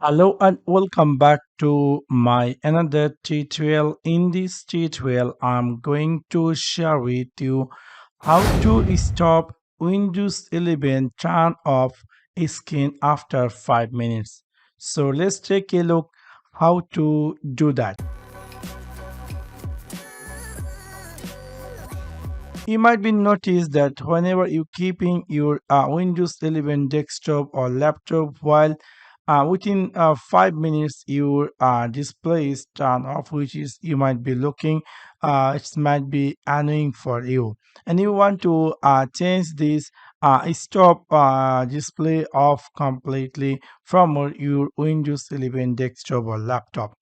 Hello and welcome back to my another tutorial. In this tutorial, I'm going to share with you how to stop Windows 11 turn off screen after 5 minutes. So let's take a look how to do that. You might be noticed that whenever you keeping your Windows 11 desktop or laptop while within 5 minutes your display is turned off, which is you might be looking, it might be annoying for you, and you want to change this stop display off completely from your Windows 11 desktop or laptop.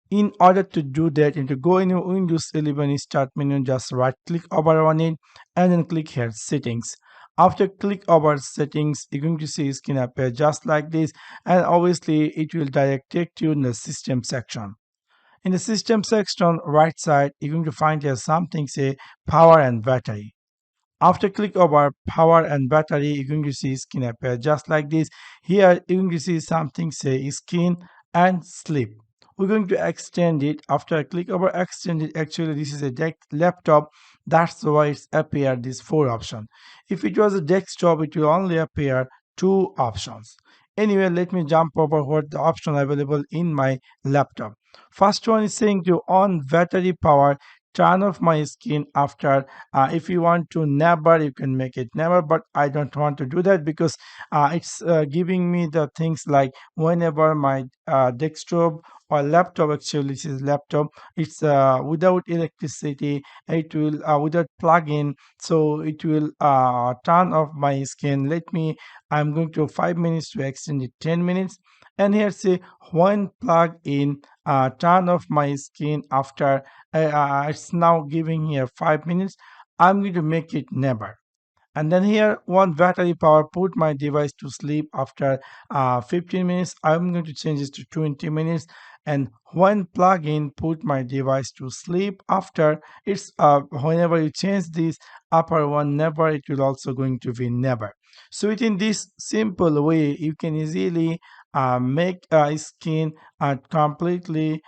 In order to do that, you need to go in your Windows 11 start menu, just right click over on it and then click here settings. After click over settings, you're going to see screen appear just like this, and obviously it will direct take you in the system section. In the system section right side, you're going to find here something say power and battery. After click over power and battery, you're going to see screen appear just like this. Here you're going to see something say screen and sleep. We're going to extend it. After I click over extend it, actually this is a laptop. That's why it's appear these four options. If it was a desktop, it will only appear two options. Anyway, let me jump over what the option available in my laptop. First one is saying to on battery power, turn off my screen after. If you want to never, you can make it never, but I don't want to do that because it's giving me the things like whenever my desktop or laptop, actually this is laptop, it's without electricity, it will without plug-in, so it will turn off my screen. Let me, I'm going to 5 minutes to extend it 10 minutes, and here say when plug in, turn off my screen after. It's now giving here 5 minutes. I'm going to make it never. And then here one battery power, put my device to sleep after 15 minutes. I'm going to change this to 20 minutes. And when plug in, put my device to sleep after. It's whenever you change this upper one never, it will also going to be never. So within this simple way you can easily make a screen completely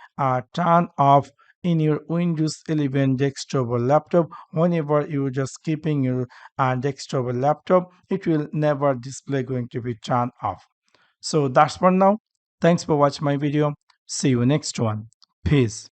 turn off in your Windows 11 desktop or laptop. Whenever you're just keeping your desktop or laptop, it will never display going to be turned off. So that's for now. Thanks for watching my video. See you next one. Peace.